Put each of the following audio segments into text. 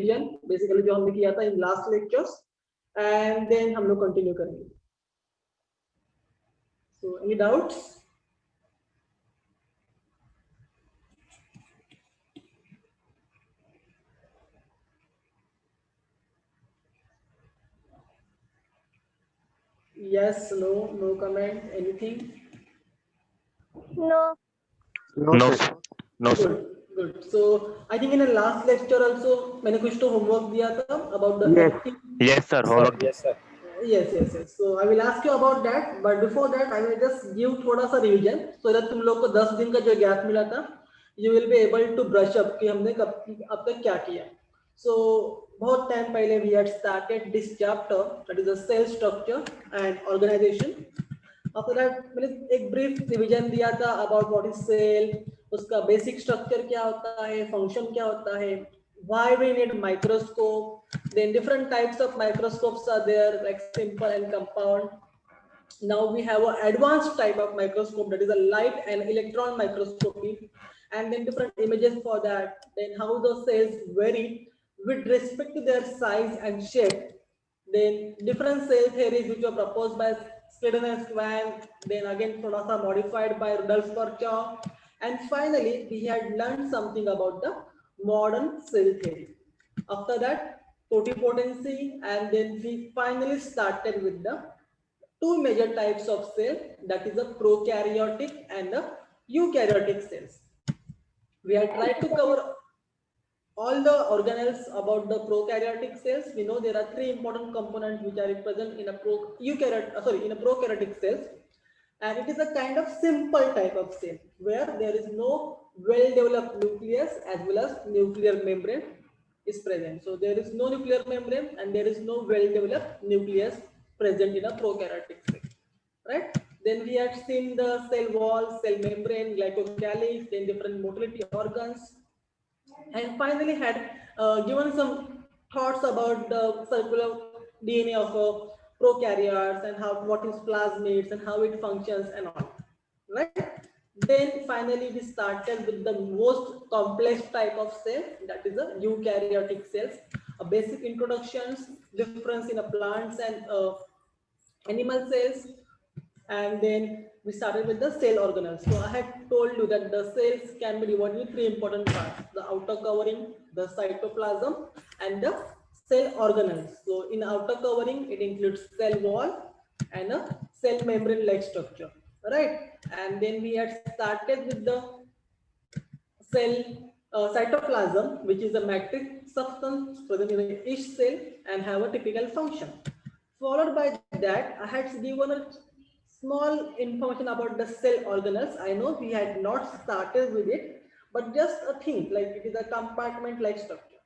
Revision basically जो हमने किया था in last lectures, and then हम लोग कंटिन्यू करेंगे. So any doubts? Yes, no, no comment, anything? No. No, sir. No, sir. Good, good. So I think in the last lecture also मैंने कुछ तो homework दिया था about the Yes. active. Yes, sir. Homework. Yes, sir. Yes. So I will ask you about that, but before that I will just give थोड़ा सा revision so that तुम लोग को 10 दिन का जो gap मिला था, you will be able to brush up कि हमने अब तक क्या किया. So बहुत टाइम पहले we had started this chapter, that is the cell structure and organization. After that मैंने एक brief revision दिया था about what is cell, उसका basic structure क्या होता है, function क्या होता है, why we need microscope, then different types of microscopes are there, like simple and compound. Now we have an advanced type of microscope, that is a light and electron microscopy, and then different images for that, then how the cells vary with respect to their size and shape, then different cell theories which were proposed by Sladen and Swan, then again thoda sa modified by Rudolf Virchow, and finally we had learned something about the modern cell theory. After that, totipotency, and then we finally started with the two major types of cell, that is the prokaryotic and the eukaryotic cells. We have tried to cover all the organelles about the prokaryotic cells. We know there are three important components which are present in a prokaryotic cells, and it is a kind of simple type of cell where there is no well-developed nucleus as well as nuclear membrane is present. So there is no nuclear membrane and there is no well-developed nucleus present in a prokaryotic cell, right? Then we had seen the cell wall, cell membrane, glycocalyx, then different motility organs, and finally had given some thoughts about the circular DNA of prokaryotes and what is plasmids and how it functions and all, right? Then finally we started with the most complex type of cell, that is the eukaryotic cells. A basic introductions, difference in plants and animal cells, and then we started with the cell organelles. So I had told you that the cells can be divided into three important parts: the outer covering, the cytoplasm, and the cell organelles. So in outer covering, it includes cell wall and a cell membrane-like structure, right? And then we had started with the cell cytoplasm, which is a matrix substance present in each cell and have a typical function. Followed by that, I had given a small information about the cell organelles. I know we had not started with it, but just a thing, like it is a compartment-like structure.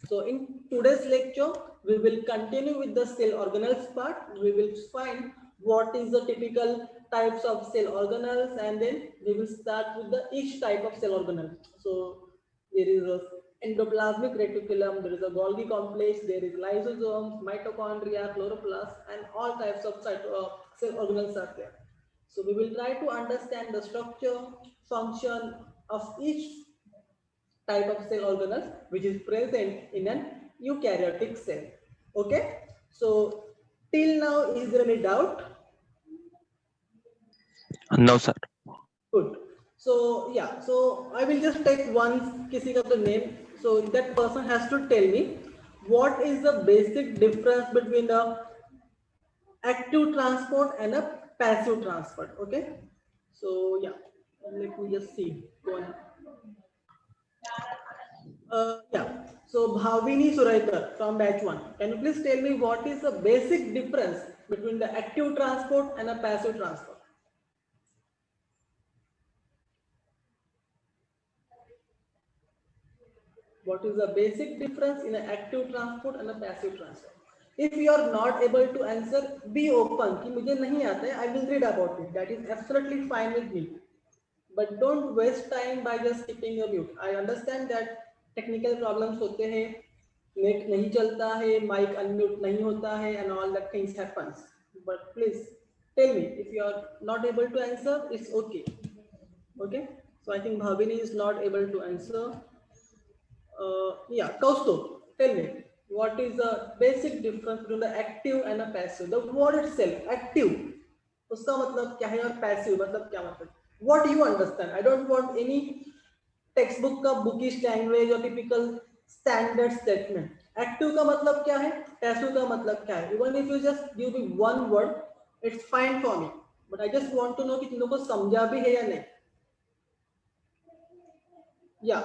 So in today's lecture, we will continue with the cell organelles part. We will find what is the typical types of cell organelles, and then we will start with the each type of cell organelle. So there is a endoplasmic reticulum, there is a Golgi complex, there is lysosomes, mitochondria, chloroplast, and all types of cell organelles are there. So we will try to understand the structure, function of each type of cell organelle which is present in an eukaryotic cell. Okay, so till now, is there any doubt? No, sir. Good. So yeah, so I will just take one kisi of the name. So that person has to tell me what is the basic difference between the active transport and a passive transport. Okay. So yeah, let me just see. Go on. Yeah. So Bhavini Suraikar from batch 1. Can you please tell me what is the basic difference between the active transport and a passive transport? What is the basic difference in an active transport and a passive transport? If you are not able to answer, be open. कि मुझे नहीं आता है, I will read about it. That is absolutely fine with me. But don't waste time by just keeping your mute. I understand that technical problems होते हैं, net नहीं चलता है, mic unmute नहीं होता है, and all that things happens. But please tell me if you are not able to answer. It's okay. Okay. So I think Bhavini is not able to answer. Yeah, Kaustubh, tell me, what is the basic difference between the active and a passive? The word itself, active, उसका मतलब क्या है और passive मतलब क्या मतलब? What you understand? I don't want any textbook का bookish language or typical standard statement. Active का मतलब क्या है? Passive का मतलब क्या है? Even if you just give me one word, it's fine for me. But I just want to know कि तुम लोग को समझा भी है या नहीं? Yeah.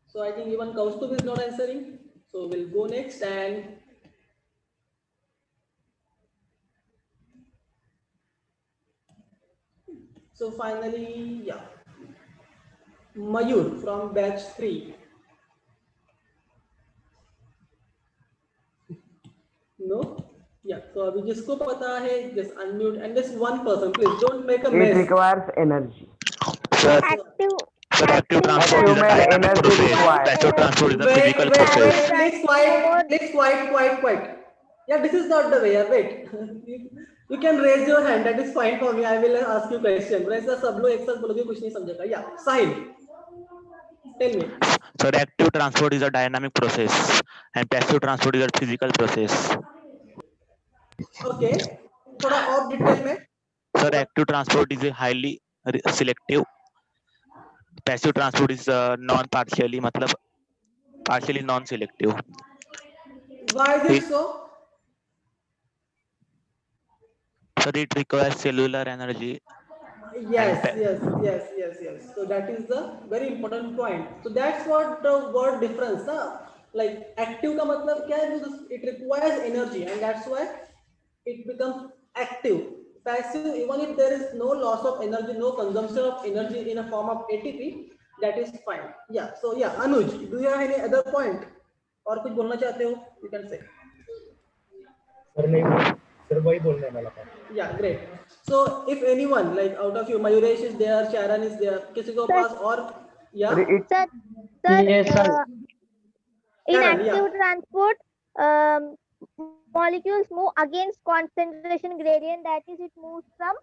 So I think even Kaustubh is not answering. So we'll go next and so finally, yeah, Mayur from batch 3. No? Yeah, so अभी जिसको पता है, just unmute and just one person, please don't make a It mess. requires energy. Sir, Active. sir, active transport is a Human dynamic energy process. required. Passive transport is a Wait, physical wait, process. wait, please quiet. Yeah, this is not the way. Yeah, wait. You can raise your hand. That is fine for me. I will ask you question. वैसा सब लोग एक साथ बोलोगे कुछ नहीं समझेगा. Yeah, Sahil, tell me. Sir, active transport is a dynamic process and passive transport is a physical process. Okay. थोड़ा और डिटेल में. Sir, active transport is a highly selective. Passive transport is non-partially, मतलब partially non-selective. Why is it so? Sir, it requires cellular energy. Yes. So that is the very important point. So that's what the word difference, na? Like active का मतलब क्या है? It requires energy, and that's why it becomes active. Passive, even if there is no loss of energy, no consumption of energy in a form of ATP, that is fine. Yeah. So yeah, Anuj, do you have any other point? और कुछ बोलना चाहते हो? You can say. Sir नहीं, sir वही बोलने वाला था. Yeah, great. So if anyone like out of you, Mayuresh is there, Sharon is there, किसी को पास और yeah, Sir, Yes, sir. In Sharon, active transport, molecules move against concentration gradient. That is, it moves from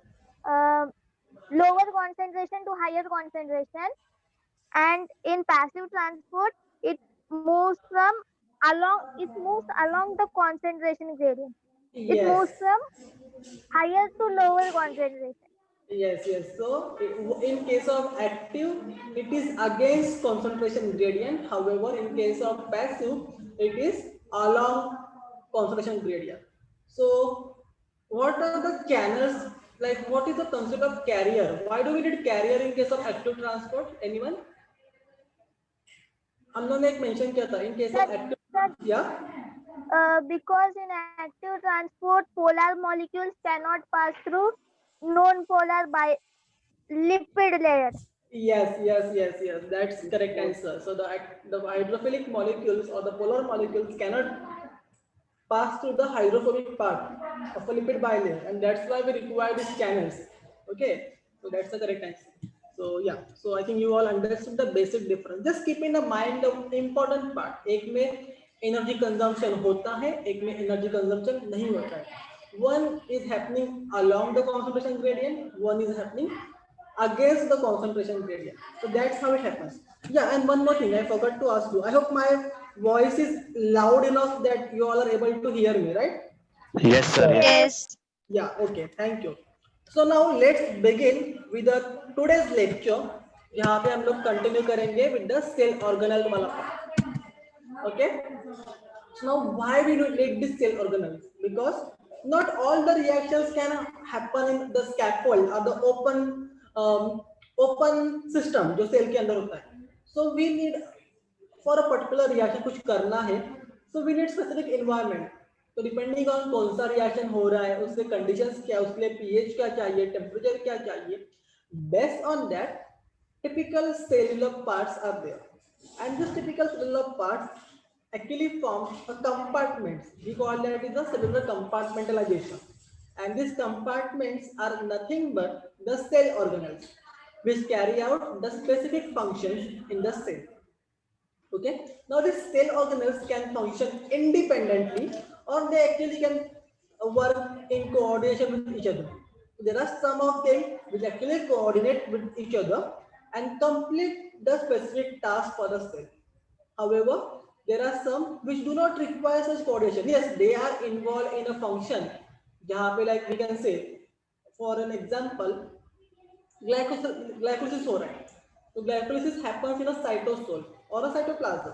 lower concentration to higher concentration. And in passive transport, it moves along the concentration gradient. It yes. moves from higher to lower concentration. Yes. So in case of active, it is against concentration gradient. However, in case of passive, it is along concentration gradient. So what are the channels? Like what is the concept of carrier? Why do we need carrier in case of active transport? Anyone? हम लोगों ने एक mention किया था in case of active. Yeah. Because in active transport, polar molecules cannot pass through non-polar by lipid layer. Yes. That's correct answer. So the hydrophilic molecules or the polar molecules cannot pass through the hydrophobic part of a lipid bilayer, and that's why we require these channels. Okay, so that's the correct answer. So yeah, so I think you all understood the basic difference. Just keep in the mind the important part. एक में energy consumption होता है, एक में energy consumption नहीं होता है. One is happening along the concentration gradient, one is happening against the concentration gradient. So that's how it happens. Yeah, and one more thing I forgot to ask you. I hope my voice is loud enough that you all are able to hear me, right? Yes, sir. Yes. Yes. Yeah, okay, thank you. So now let's begin with the today's lecture. यहाँ पे हम लोग continue करेंगे with the cell organelle वाला part. Okay. So now why we need this cell organelles? Because not all the reactions can happen in the scaffold or the open system जो cell के अंदर होता है. So we need for a particular reaction कुछ करना है, so we need specific environment. तो depending on कौन सा रिएक्शन हो रहा है, उसके कंडीशंस क्या, उसके लिए पीएच क्या चाहिए, टेम्परेचर क्या चाहिए, based on that typical cellular parts are there, and this typical cellular parts actually form a compartments. We call that is the cellular compartmentalization, and these compartments are nothing but the cell organelles which carry out the specific functions in the cell. Okay, now these cell organelles can function independently or they actually can work in coordination with each other. There are some of them which actually coordinate with each other and complete the specific task for the cell. However, There are some which do not require such coordination. Yes, they are involved in a function जहाँ पे like we can say for an example glycolysis हो रहा है, तो glycolysis happens in a cytosol or a cytoplasm.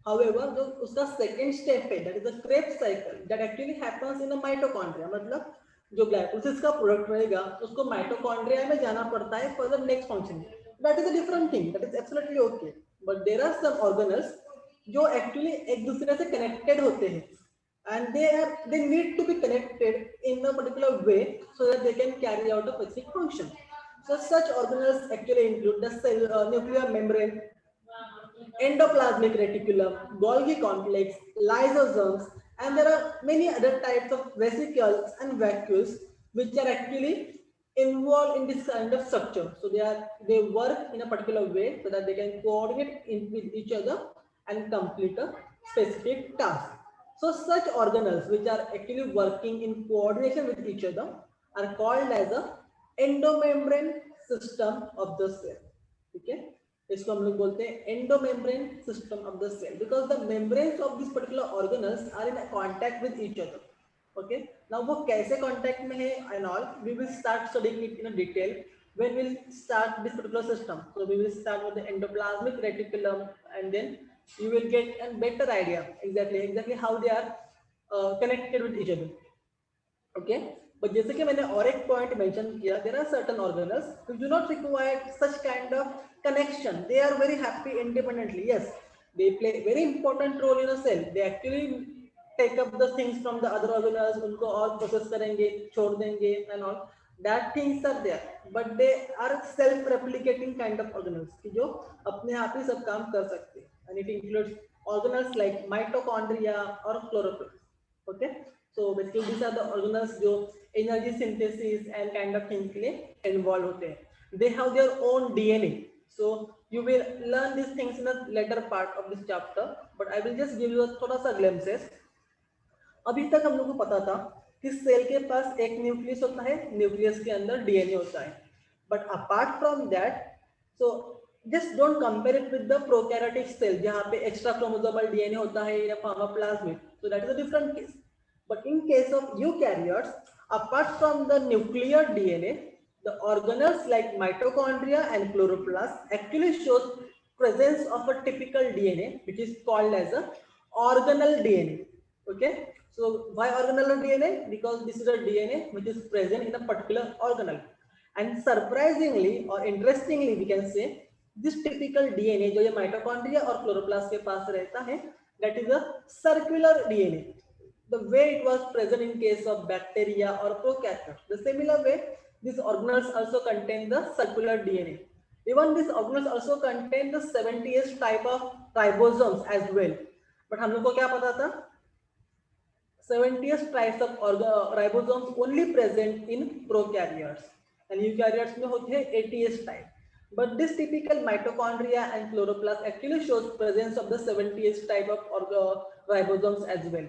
However, जो उसका second step है, that is the Krebs cycle, that actually happens in a mitochondria. मतलब जो glycolysis का product रहेगा उसको mitochondria में जाना पड़ता है for the next function. That is a different thing. That is absolutely okay. But there are some organelles जो actually एक दूसरे से connected होते हैं and they need to be connected in a particular way so that they can carry out a specific function. So such organelles actually include the cell, nuclear membrane, endoplasmic reticulum, Golgi complex, lysosomes, and there are many other types of vesicles and vacuoles which are actually involved in this kind of structure. So they work in a particular way so that they can coordinate with each other and complete a specific task. So such organelles which are actually working in coordination with each other are called as a endomembrane system of the cell. Okay, इसको हम लोग बोलते हैं endomembrane system of the cell because the membranes of these particular organelles are in contact with each other. Okay, now वो कैसे contact में है and all we will start studying it in a detail when we'll start this particular system. So we will start with the endoplasmic reticulum and then you will get a better idea exactly how they are connected with each other. Okay, but जैसे कि मैंने और एक point mention किया, there are certain organelles which do not require such kind of connection. They are very happy independently. Yes, they play a very important role in a cell. They actually take up the things from the other organelles, उनको और process करेंगे, छोड़ देंगे and all. That things are there, but they are self-replicating kind of organelles कि जो अपने आप ही सब काम कर सकते हैं. And it includes organelles like mitochondria or chloroplast. Okay. So basically these are the organelles जो energy synthesis and kind of things के लिए involved होते हैं. They have their own DNA. So you will learn these things in the later part of this chapter. But I will just give you a थोड़ा सा glimpses. अभी तक हम लोग को पता था कि सेल के पास एक न्यूक्लियस होता है, न्यूक्लियस के अंदर डीएनए होता है. But apart from that, so just don't compare it with the prokaryotic cell जहाँ पे extra chromosomal DNA होता है या plasmid. So that is a different case. But in case of eukaryotes, apart from the nuclear DNA, the organelles like mitochondria and chloroplast actually shows presence of a typical DNA which is called as a organelle DNA. Okay, so why organelle DNA? Because this is a DNA which is present in a particular organelle. And surprisingly or interestingly we can say this typical DNA जो ये mitochondria और chloroplast के पास रहता है, that is a circular DNA. The way it was present in case of bacteria or prokaryotes. The similar way, these organelles also contain the circular DNA. Even these organelles also contain the 70th type of ribosomes as well. But हम लोग को क्या पता था? 70th types of ribosomes only present in prokaryotes, and eukaryotes में होते हैं 80th type. But this typical mitochondria and chloroplast actually shows presence of the 70th type of ribosomes as well.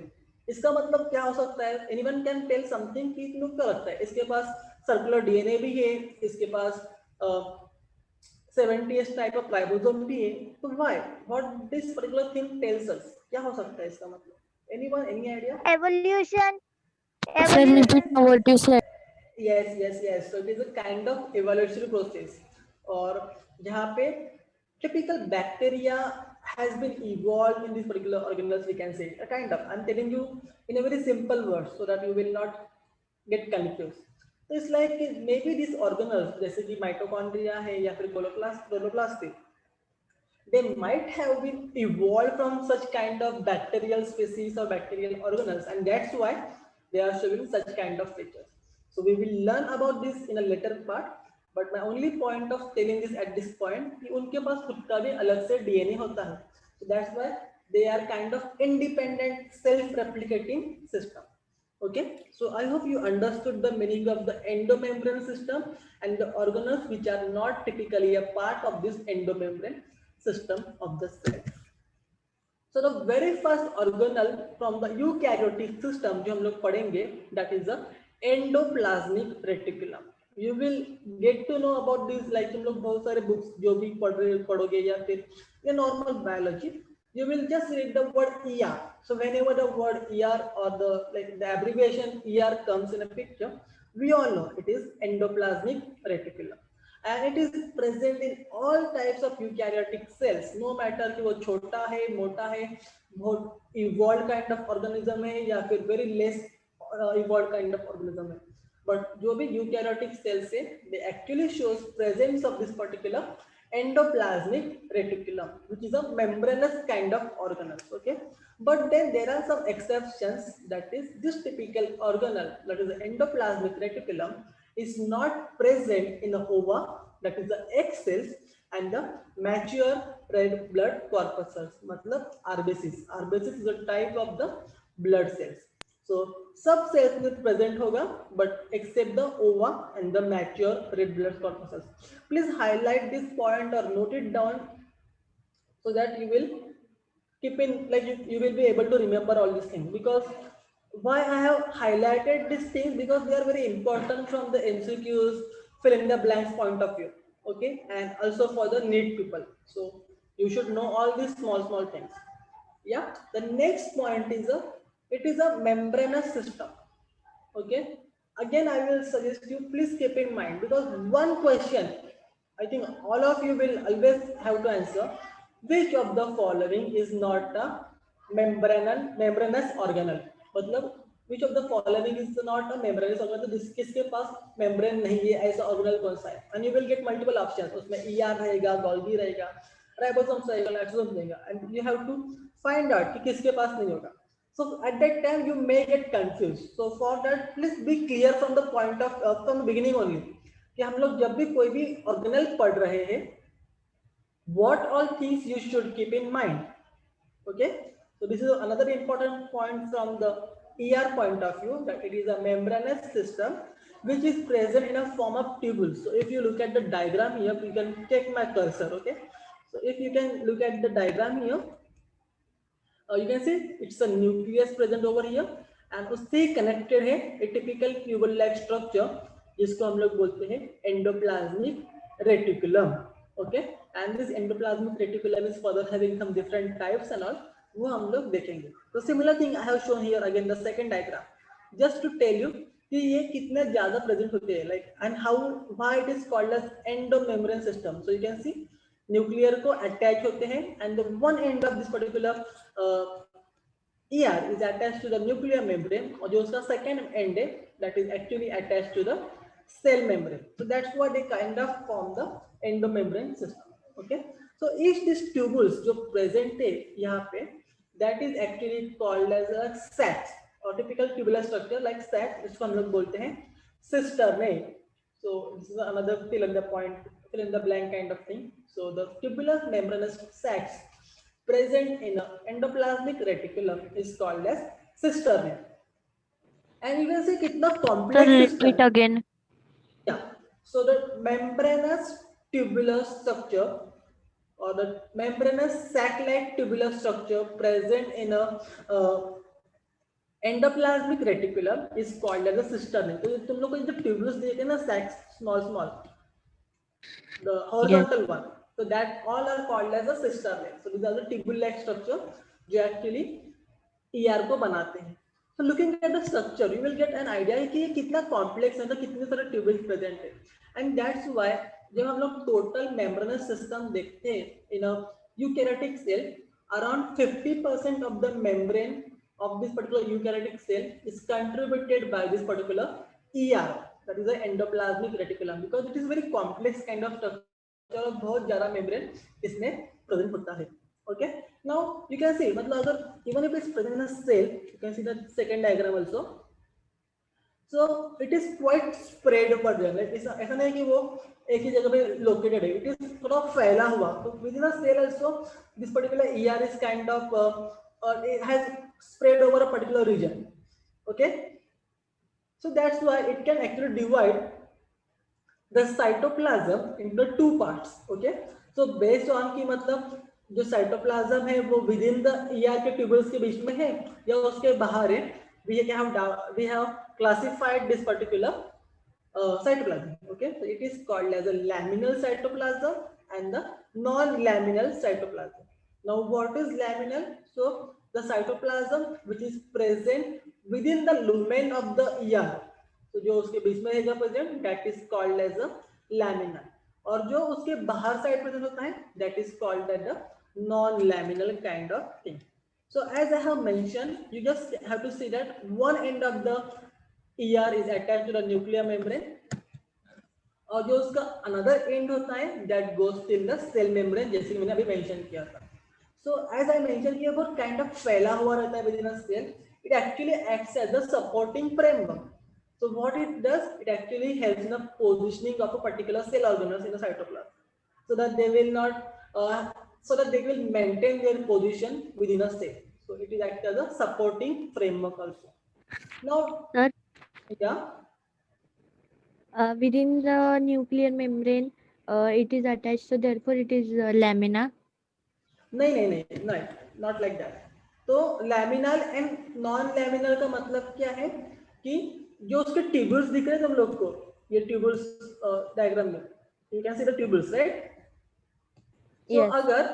इसका मतलब क्या हो सकता है? Anyone can tell something कि लोग क्या लगता है? इसके पास सर्कुलर डीएनए भी है, इसके पास 70th टाइप ऑफ राइबोसोम भी है, तो why? What this particular thing tells us? क्या हो सकता है इसका मतलब? Anyone, any idea? Evolution. Sir, repeat what you said. Yes. So it is a kind of evolutionary process, और जहाँ पे typical bacteria has been evolved in this particular organelles, we can say a kind of. I'm telling you in a very simple word so that you will not get confused. So it's like maybe these organelles जैसे कि mitochondria है या फिर chloroplast है, they might have been evolved from such kind of bacterial species or bacterial organelles, and that's why they are showing such kind of features. So we will learn about this in a later part. But my only point of telling this at this point कि उनके पास खुद का भी अलग से DNA होता है. So that's why they are kind of independent self-replicating system. Okay, so I hope you understood the meaning of the endomembrane system and the organelles which are not typically a part of this endomembrane system of the cell. So the very first organelle from the eukaryotic system जो हम लोग पढ़ेंगे, that is the endoplasmic reticulum. You will get to know about this like तुम लोग बहुत सारे books जो भी पढ़ोगे या फिर ये normal biology, you will just read the word ER. So whenever the word ER or the abbreviation ER comes in a picture, we all know it is endoplasmic reticulum, and it is present in all types of eukaryotic cells, no matter कि वो छोटा है, मोटा है, बहुत evolved kind of organism है या फिर very less evolved kind of organism है. But जो भी eukaryotic cells है, they actually shows presence of this particular endoplasmic reticulum, which is a membranous kind of organelle. Okay, but then there are some exceptions. That is, this typical organelle, that is the endoplasmic reticulum, is not present in the ova, that is the egg cells, and the mature red blood corpuscles, matlab RBCs. RBCs is a type of the blood cells. So सब cells में present होगा, but except the ova and the mature red blood corpuscles. Please highlight this point or note it down so that you will keep in, like you will be able to remember all these things. Because why I have highlighted these things, because they are very important from the MCQs, fill in the blanks point of view. Okay, and also for the NEET people. So you should know all these small things. Yeah, the next point is it is a membranous system. Okay, again I will suggest you, please keep in mind, because one question I think all of you will always have to answer: which of the following is not a membranous organelle? मतलब which of the following is not a membranous organelle? तो किसके पास membrane नहीं है, ऐसा organelle कौन सा है? And you will get multiple options. उसमें ER रहेगा, Golgi रहेगा, ribosomes रहेगा, lysosomes रहेगा, and you have to find out कि किसके पास नहीं होगा. So at that time you may get confused. So for that, please be clear from the point of from the beginning only कि हम लोग जब भी कोई भी organelle पढ़ रहे हैं, what all things you should keep in mind. Okay, so this is another important point from the ER point of view, that it is a membranous system which is present in a form of tubules. So if you look at the diagram here, you can take my cursor. Okay, so if you can look at the diagram here, you can see it's a nucleus present over here, and उससे connected है a typical tubule like structure जिसको हम लोग बोलते हैं endoplasmic reticulum. Okay, and this endoplasmic reticulum is further having some different types and all, वो हम लोग देखेंगे. So similar thing I have shown here again, the second diagram, just to tell you कि ये कितने ज्यादा present होते हैं, like, and how, why it is called as endomembrane system. So you can see nuclear को attach होते हैं, and the one end of this particular ER is attached to the nuclear membrane, और जो उसका second end है, that is actually attached to the cell membrane. So that's why they kind of form the endomembrane system. Okay, so each these tubules जो present है यहाँ पे, that is actually called as a sacs, or typical tubular structure like sac, इसको हम लोग बोलते हैं cistern. So this is another fill in the point, fill in the blank kind of thing. So the tubular membranous sacs present in an endoplasmic reticulum is called as cistern. And you can see kitna complex Sir, system. repeat again. Yeah. So the membranous tubular structure, or the membranous sac-like tubular structure present in a endoplasmic reticulum is called as a cistern. तो तुम लोग को जो tubules देखे ना, sacs, small, the horizontal one, so that all are called as a cistern. So these are the tubule-like structure जो actually ER को बनाते हैं. So looking at the structure, you will get an idea कि ये कितना complex है, तो कितने सारे tubules present है. And that's why जब हम लोग total membranous system देखते हैं in a eukaryotic cell, around 50% of the membrane of this particular eukaryotic cell is contributed by this particular ER, that is the endoplasmic reticulum, because it is very complex kind of structure, और बहुत ज़्यादा membrane इसमें present होता है. Okay, now you can see, मतलब अगर even if it's present in a cell, you can see the second diagram also. So it is quite spread over there. Like ऐसा नहीं कि वो एक ही जगह पे located है. It is थोड़ा फैला हुआ. So within a cell also, this particular ER is kind of it has spread over a particular region. Okay, so that's why it can actually divide the cytoplasm into two parts. Okay, so based on कि मतलब जो cytoplasm है वो within the ER के tubules के बीच में है या उसके बाहर है, we have classified this particular cytoplasm. Okay, so it is called as a laminal cytoplasm and the non-laminal cytoplasm. Now, what is laminal? So, the cytoplasm which is present within the lumen of the ER. तो जो उसके बीच में रहेगा present, that is called as a lamina. और जो उसके बाहर side present होता है, that is called as a non-laminal kind of thing. So, as I have mentioned, you just have to see that one end of the ER is attached to the nuclear membrane, और जो उसका another end होता है that goes till the cell membrane, जैसे कि मैंने अभी mention किया था. सो एज आई मेंशन किया, वो काइंड ऑफ फैला हुआ रहता है within a cell. It actually acts as the supporting framework. So what it does, it actually helps in the positioning of a particular cell organelles in the cytoplasm, so that they will not, so that they will maintain their position within a cell. So it is act as a supporting framework also. Now, Sir? yeah. Within the nuclear membrane, it is attached, so therefore it is lamina. नहीं नहीं नहीं नहीं, not like that. तो लैमिनल and non लैमिनल का मतलब क्या है कि जो उसके ट्यूबल्स दिख रहे हैं तुम लोग को, ये ट्यूबल्स डायग्राम में you can see the tubules, right. तो Yes. अगर,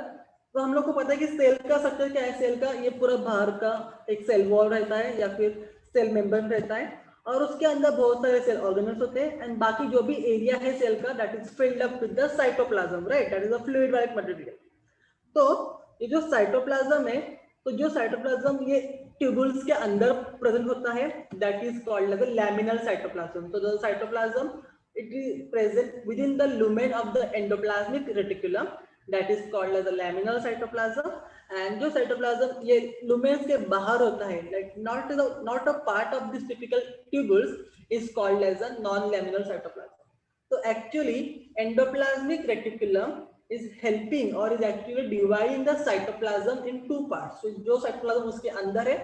तो हम लोग को पता है कि सेल का स्ट्रक्चर क्या है. सेल का ये पूरा बाहर का एक सेल वॉल रहता है या फिर सेल मेम्ब्रेन रहता है, और उसके अंदर बहुत सारे सेल ऑर्गेनल्स होते हैं, एंड बाकी जो भी एरिया है सेल का that is filled up with the cytoplasm, right. That is a fluid like material. तो ये जो साइटोप्लाज्म है, तो जो साइटोप्लाज्म ये ट्यूबुल्स के अंदर प्रेजेंट होता है, that is called as a luminal cytoplasm. तो the cytoplasm it is present within the lumen of the endoplasmic reticulum, that is called as a luminal cytoplasm. And जो cytoplasm ये lumens के बाहर होता है, like not a part of this typical tubules, is called as a non luminal cytoplasm. तो actually endoplasmic reticulum is helping or is actually dividing the cytoplasm in two parts. So जो cytoplasm उसके अंदर है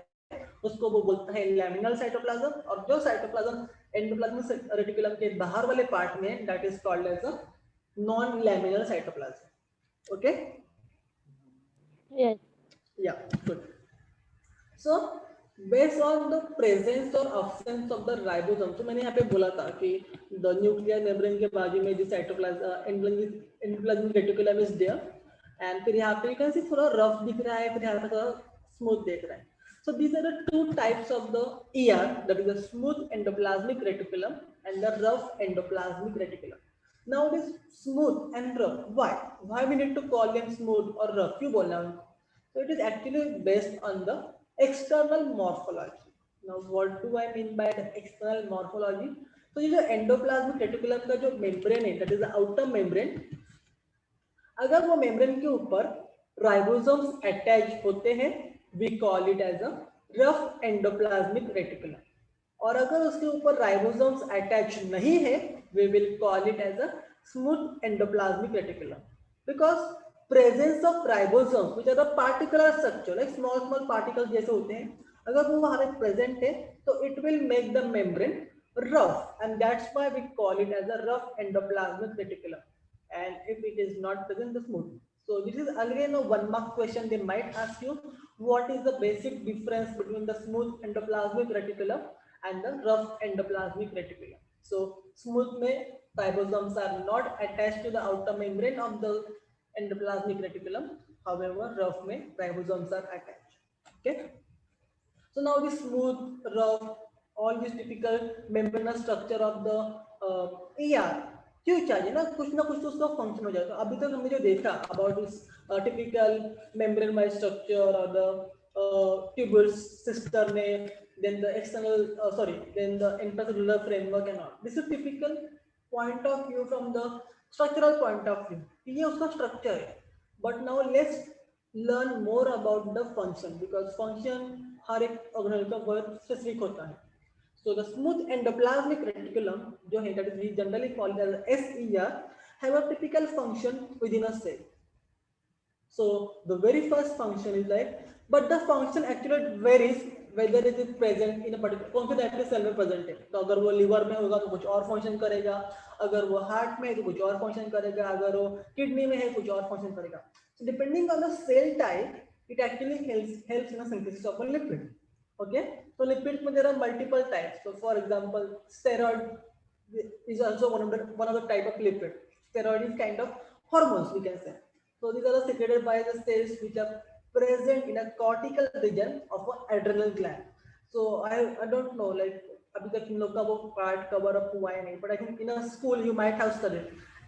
उसको वो बोलता है लैमिनल cytoplasm, और जो साइटोप्लाज्म एंडोप्लाज्मिक रेटिकुलम के बाहर वाले पार्ट में, that is called as a non luminal cytoplasm. Okay, Yes. Yeah good. So based on the presence or absence of the ribosome, तो मैंने यहाँ पे बोला था कि the nuclear membrane के बाजू में जो cytoplasm endoplasmic reticulum is there, and फिर यहाँ पे you can see थोड़ा rough दिख रहा है, फिर यहाँ पे थोड़ा smooth दिख रहा है. So these are the two types of the ER, that is the smooth endoplasmic reticulum and the rough endoplasmic reticulum. Now it is smooth and rough. Why we need to call them smooth or rough? क्यों बोलना है उनको? So it is actually based on the external morphology. Now what do I mean by the external morphology? तो ये जो endoplasmic reticulum का जो membrane है, that is the outer membrane, अगर वो मेम्ब्रेन के ऊपर राइबोसोम्स अटैच होते हैं, we call it as a rough endoplasmic reticulum. और अगर उसके ऊपर राइबोसोम्स अटैच नहीं है, we will call it as a smooth endoplasmic reticulum. Because presence of ribosomes which are the particular structure like small particles जैसे होते हैं, अगर वो वहां पे present है तो it will make the membrane rough, and that's why we call it as a rough endoplasmic reticulum. And if it is not present, the smooth. So this is again a 1 mark question. They might ask you what is the basic difference between the smooth endoplasmic reticulum and the rough endoplasmic reticulum. So smooth में ribosomes are not attached to the outer membrane of the endoplasmic reticulum, however rough में ribosomes are attached. Okay, so now the smooth, rough, all this typical membranous structure of the ER क्यों चाहिए ना कुछ तो उसका function हो जाएगा. अभी तक हमने जो देखा about this typical membrane structure or the tubules cisternae, then the external then the intracellular framework and all, this is typical point of view from the structural point of view. ये उसका structure है. But now let's learn more about the function, because function हर एक organelle का बहुत specific होता है. So the smooth endoplasmic reticulum जो है, that is we generally call it as SER, have a typical function within a cell. So the very first function is like, but the function actually varies whether it is present in a particular, कौन से type के cell में present है. तो अगर वो liver में होगा तो कुछ और फंक्शन करेगा, अगर वो हार्ट में है तो कुछ और फंक्शन करेगा, अगर वो किडनी में है कुछ और फंक्शन करेगा. So depending on the cell type, it actually helps in the synthesis of a lipid. Okay, so lipids में there are multiple types. So for example, steroid is also one of the type of lipid. Steroid is kind of hormones, we can say. So these are secreted by the cells which are present in a cortical region of an adrenal gland. So I don't know, like अभी तक इन लोग का वो part cover up हुआ है नहीं, but I think in a school you might have studied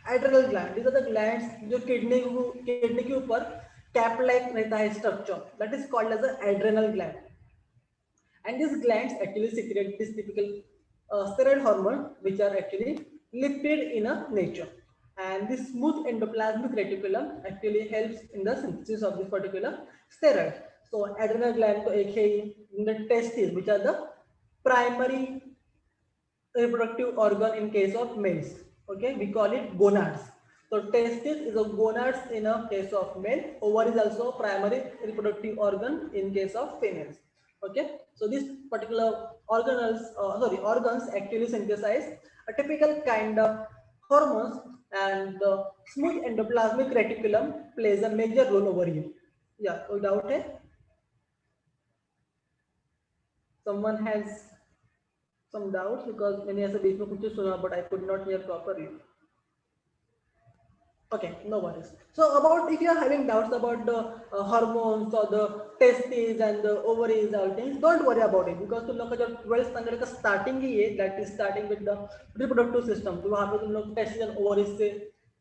adrenal gland. These are the glands जो kidney के ऊपर cap like रहता है structure, that is called as an adrenal gland. And these glands actually secrete this typical steroid hormone, which are actually lipid in a nature. And this smooth endoplasmic reticulum actually helps in the synthesis of this particular steroid. So adrenal gland to ek in the testes, which are the primary reproductive organ in case of males. Okay, we call it gonads. So testis is a gonads in a case of male. Ovary is also a primary reproductive organ in case of females. Okay, so these particular organs actually synthesize a typical kind of hormones, and the smooth endoplasmic reticulum plays a major role over here. Yeah, कोई doubt है? Someone has some doubts, because मैंने ऐसे बीच में कुछ सुना but I could not hear properly. Okay, no worries. So about if you are having doubts about the hormones or the testes and the ovaries, all things, don't worry about it, because तुम लोग का जो 12th standard का starting ही है, that is starting with the reproductive system. तो वहाँ पे तुम लोग testes and ovaries से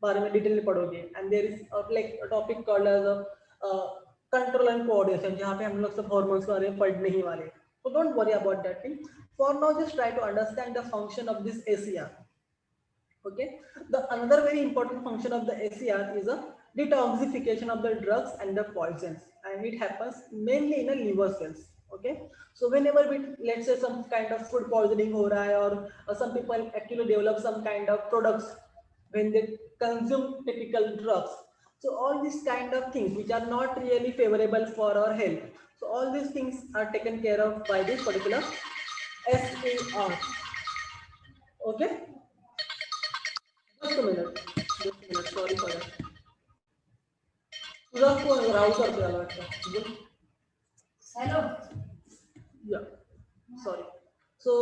बारे में डिटेल में पढ़ोगे, and there is like a topic called as a control and coordination, जहाँ पे हम लोग सब hormones के बारे में पढ़ने ही वाले. So don't worry about that thing. For now, just try to understand the function of this ACR. Okay, the another very important function of the ACR is a detoxification of the drugs and the poisons, and it happens mainly in the liver cells. Okay, so whenever we, let's say, some kind of food poisoning ho raha hai, or some people actually develop some kind of products when they consume typical drugs. So all these kind of things which are not really favorable for our health, so all these things are taken care of by this particular SAR. Okay. Just a minute, sorry for that. तुझा phone router पे आला वाटतं. Hello. Yeah, sorry. So,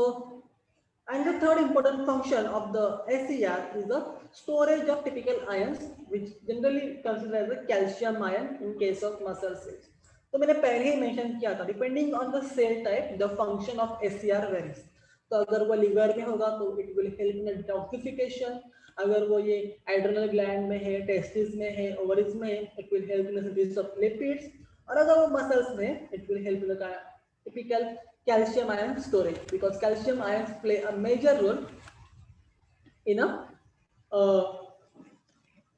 and the third important function of the SCR is the storage of typical ions, which generally considered as a calcium ion in case of muscle cells. तो मैंने पहले ही mention किया था, depending on the cell type the function of SCR varies. तो अगर वो liver में होगा तो it will help in detoxification, अगर वो ये एड्रेनल ग्लैंड में है, टेस्टिस में है, ओवरीज में है, it will help in the synthesis of lipids, और अगर वो मसल्स में, it will help in the typical calcium ion storage, because calcium ions play a major role in a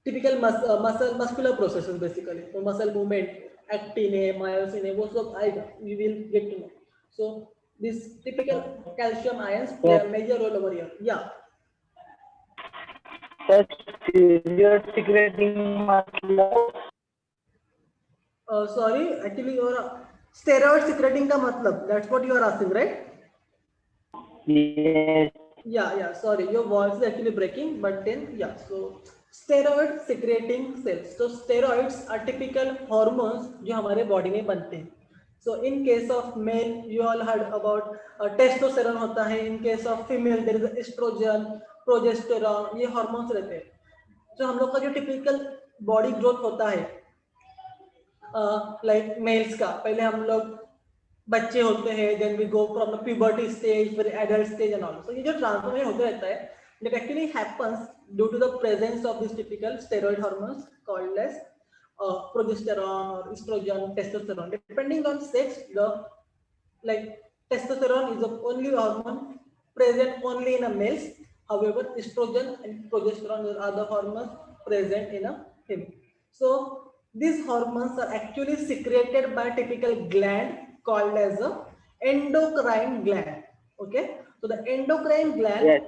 typical muscular processes basically. So muscle movement, actin है, myosin है, वो सब आएगा, you will get to know. So this typical calcium ions play a major role over here. Yeah. Sorry, actually your steroid secreting का मतलब, that's what you are asking, right? Yes. Yeah, sorry, your voice is actually breaking, but then yeah, so steroid secreting cells. So steroids are typical hormones जो हमारे body में बनते हैं. So in case of male, you all heard about testosterone होता है. In case of female, there is estrogen, progesterone, ये hormones रहते हैं. So हम लोग का जो typical body growth होता है, like males का, पहले हम लोग बच्चे होते हैं, then we go from the puberty stage, फिर adult stage and all. So ये जो transformation होते रहता है, it actually happens due to the presence of these typical steroid hormones called as progesterone or estrogen, testosterone. Depending on sex, the like testosterone is the only hormone present only in a males. However, estrogen and progesterone are the hormones present in a female. So these hormones are actually secreted by a typical gland called as a endocrine gland. Okay, so the endocrine gland,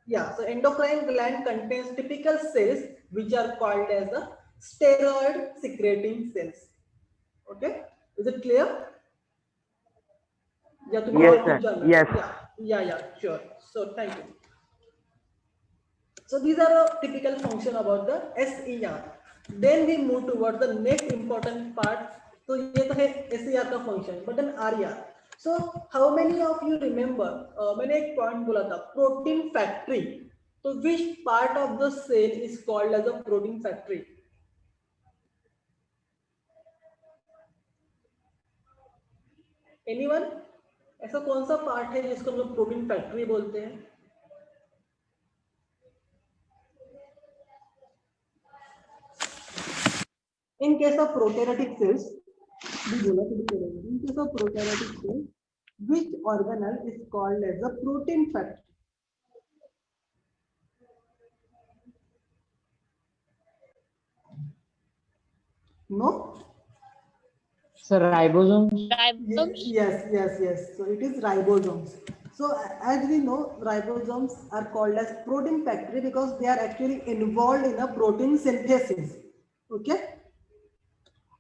Yes. so endocrine gland contains typical cells which are called as the steroid secreting cells. Okay, is it clear? Yeah, Yes, sir. Yes. Yeah, sure. So thank you. So these are a typical function about the SER. Then we move towards the next important part. So ये तो है SER का function, but then RER. So how many of you remember? मैंने एक point बोला था, protein factory. So which part of the cell is called as a protein factory? Anyone? ऐसा कौन सा पार्ट है जिसको हम लोग प्रोटीन फैक्ट्री बोलते हैं? In case of prokaryotic cells, in case of prokaryotic cells, which organelle is called as a protein factory? No? Sir, ribosomes. Yes. So it is ribosomes. So as we know, ribosomes are called as protein factory because they are actually involved in a protein synthesis. Okay?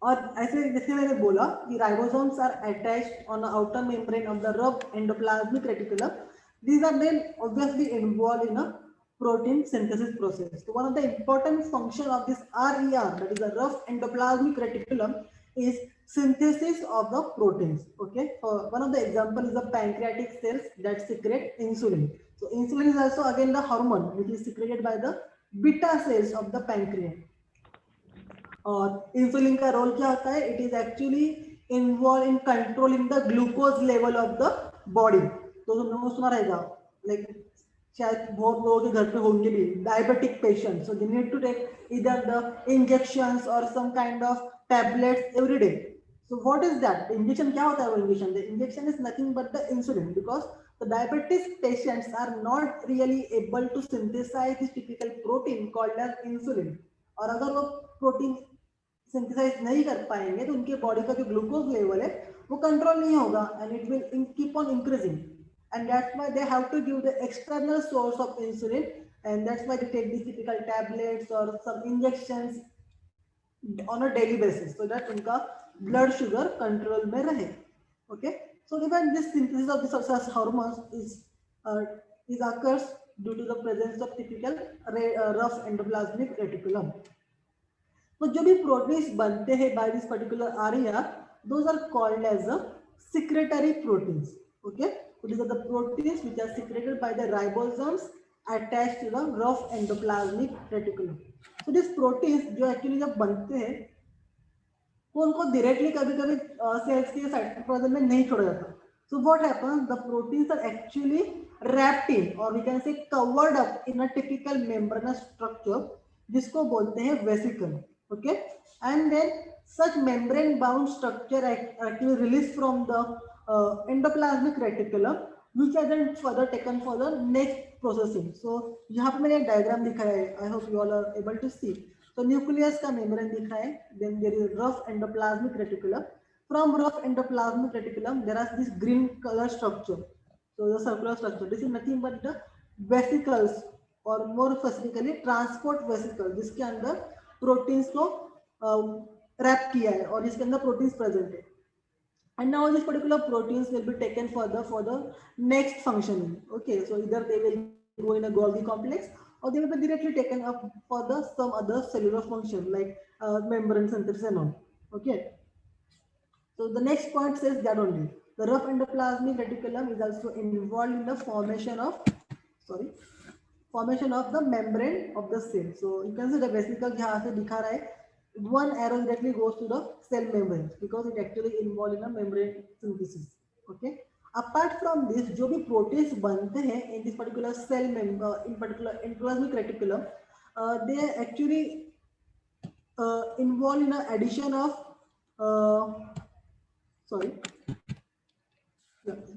और ऐसे जैसे मैंने बोला कि ribosomes are attached on the outer membrane of the rough endoplasmic reticulum. These are then obviously involved in a protein synthesis process. So one of the important function of this RER, that is the rough endoplasmic reticulum, is synthesis of the proteins. Okay, one of the example is the pancreatic cells that secrete insulin. So insulin is also again the hormone which is secreted by the beta cells of the pancreas. और insulin का role क्या होता है? It is actually involve in controlling the glucose level of the body. तो तुम लोगों को सुना रहेगा, लाइक शायद बहुत लोगों के घर पे होंगे भी diabetic patient, so they need to take either the injections और some kind of tablets every day. So what is that injection? क्या होता है वो injection? The injection is nothing but the insulin, because the diabetes patients are not really able to synthesize this typical protein called as insulin. और अगर वो protein synthesise नहीं कर पाएंगे तो उनके बॉडी का जो ग्लूकोज लेवल है वो कंट्रोल नहीं होगा and it will keep on increasing, and that's why they have to give the external source of insulin, and that's why they take the typical tablets और some injections on a daily basis so that उनका blood sugar control में रहे. Okay, so even this synthesis of the such hormones is occurs due to the presence of typical rough endoplasmic reticulum. तो जो भी proteins बनते हैं by this particular area, those are called as the secretory proteins. Okay, so these are the proteins which are secreted by the ribosomes attached to the rough endoplasmic reticulum. So these proteins जो actually जब बनते हैं वो उनको directly कभी-कभी sales के cytoplasm में नहीं छोड़ा जाता. So what happens? The proteins are actually wrapped in, or we can say covered up in a typical membranous structure जिसको बोलते हैं vesicle. Okay, and then such membrane bound structure actually released from the endoplasmic reticulum, which are then further taken for the next processing. So यहाँ पे मैंने एक diagram दिखाया है, I hope you all are able to see. So nucleus का membrane दिख रहा है, then there is rough endoplasmic reticulum. From rough endoplasmic reticulum there is this green color structure, so the circular structure. This is nothing but the vesicles, or more specifically transport vesicles, जिसके अंदर proteins को rap किया है और इसके अंदर proteins present है. And now this particular proteins will be taken for the next functioning. Okay, so either they will go in a Golgi complex or they will be directly taken up for the some other cellular function like membrane synthesis and all. Okay, so the next point says that only the rough endoplasmic reticulum is also involved in the formation of the membrane of the cell. So you can see the vesicle यहाँ से दिखा रहा है, one arrow directly goes to the cell membrane because it actually involved in a membrane synthesis. Okay, apart from this जो भी proteins बनते हैं in this particular cell member, in particular endoplasmic reticulum, they are actually involved in a addition of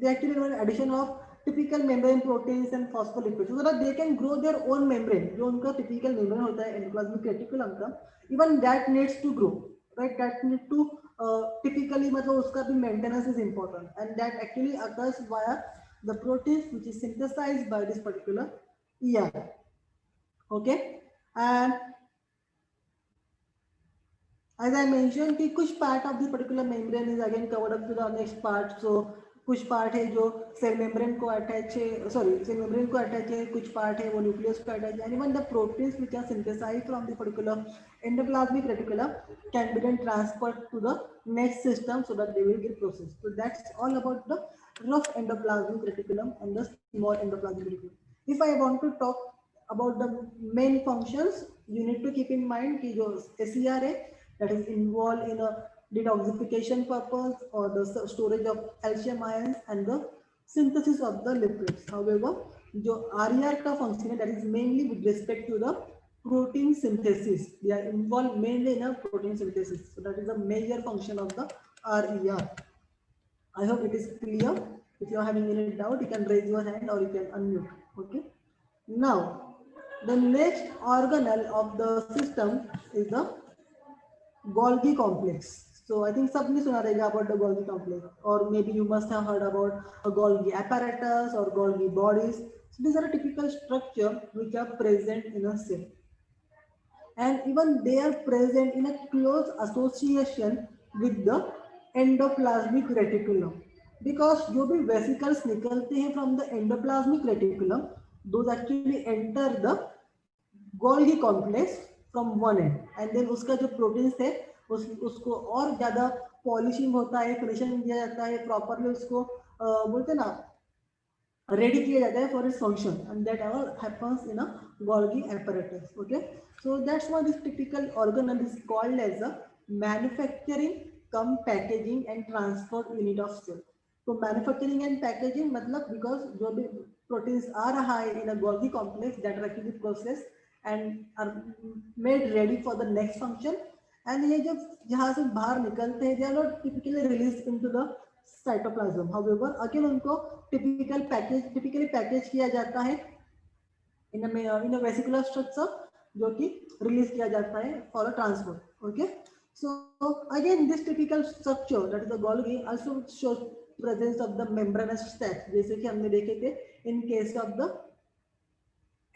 they actually involve addition of typical membrane proteins and phospholipids so that they can grow their own membrane. जो उनका typical membrane होता है endoplasmic reticulum का, even that needs to grow, right? That need to typically मतलब उसका भी maintenance is important, and that actually occurs via the proteins which is synthesized by this particular ER. Okay, and as I mentioned कि कुछ part of this particular membrane is again covered up to the next part. So कुछ part है जो cell membrane को attach है, cell membrane को attach है, कुछ पार्ट है वो न्यूक्लियस को अटैच है, and even the proteins which are synthesized from the particular endoplasmic reticulum can be then transferred to the next system so that they will get processed. So that's all about the rough endoplasmic reticulum and the small endoplasmic reticulum. If I want to talk about the main functions, you need to keep in mind कि जो SER है that is involved in a detoxification purpose or the storage of calcium ions and the synthesis of the lipids. However, जो RER का function है, that is mainly with respect to the protein synthesis. They are involved mainly in a protein synthesis. So that is the major function of the RER. I hope it is clear. If you are having any doubt, you can raise your hand or you can unmute. Okay. Now, the next organelle of the system is the Golgi complex. So I think सबने सुना रहेगा about the Golgi complex, or maybe you must have heard about a Golgi apparatus or Golgi bodies. So these are a typical structure which are present in a cell, and even they are present in a close association with the endoplasmic reticulum, because जो भी vesicles निकलते हैं from the endoplasmic reticulum, those actually enter the Golgi complex from one end, and then उसका जो proteins है उसको और ज्यादा पॉलिशिंग होता है, फिनिशिंग दिया जाता है, प्रॉपरली उसको बोलते हैं ना, ready किया जाता है for its function, and that all happens in a Golgi apparatus. Okay, so that's why this typical organelle is called as a manufacturing cum packaging and transport unit of cell. So manufacturing and packaging मतलब because जो भी proteins आ रहा है in a Golgi complex, that are actually processed and are made ready for the next function, and ये जब यहाँ से बाहर निकलते हैं, they are not typically released into the cytoplasm. However, again उनको typically package किया जाता है in a vesicular structure, जो कि release किया जाता है for a transport. Okay, so again this typical structure, that is the Golgi, also shows presence of the membranous sacs, जैसे कि हमने देखे थे in case of the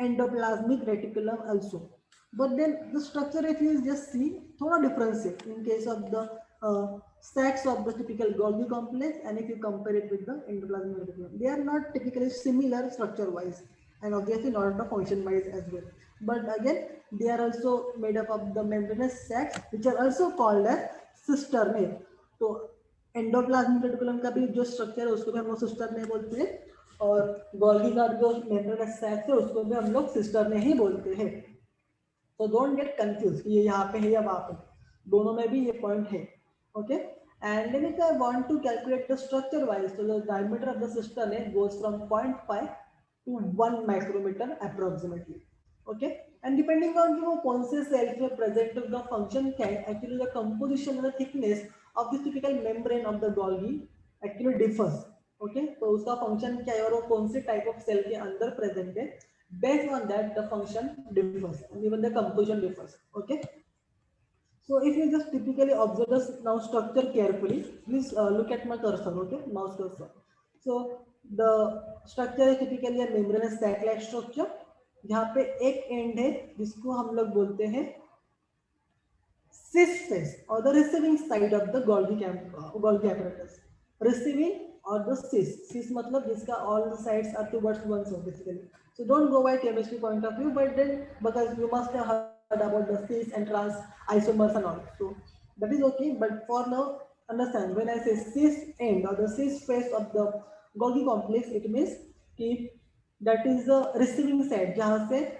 endoplasmic reticulum also. But then the structure, if you just see, थोड़ा difference है in case of the sacs of the typical Golgi complex, and if you compare it with the endoplasmic reticulum, they are not typically similar structure wise, and obviously not the function wise as well. But again, they are also made up of the membranous sacs, which are also called as cisternae. तो endoplasmic reticulum का भी जो structure है उसको भी हम लोग cisternae बोलते हैं, और Golgi का जो membranous sacs है उसको भी हम लोग cisternae ही बोलते हैं. So don't get confused कि ये यहाँ पे है या वहाँ पे, दोनों में भी ये point है. Okay, and then if I want to calculate the structure wise, so the diameter of the cisternae goes from 0.5 to 1 micrometer approximately. Okay, and depending on जो कौन से cells में present the function क्या है, actually the composition and the thickness of the typical membrane of the Golgi actually differs. Okay, तो उसका function क्या है और वो कौन से type of cell के अंदर present है, based on that the function differs and even the composition differs. Okay, so if you just typically observe this now structure carefully, please look at my cursor. Okay, mouse cursor. So the structure is typically a membranous sac like structure, जहाँ पे एक end है जिसको हम लोग बोलते हैं cis face or the receiving side of the Golgi apparatus. Receiving or the cis मतलब जिसका all the sides are towards one side basically. So don't go by chemistry point of view, but then because you must have heard about the cis and trans isomers and all, so that is okay. But for now, understand when I say cis end or the cis face of the Golgi complex, it means कि that is the receiving side जहाँ से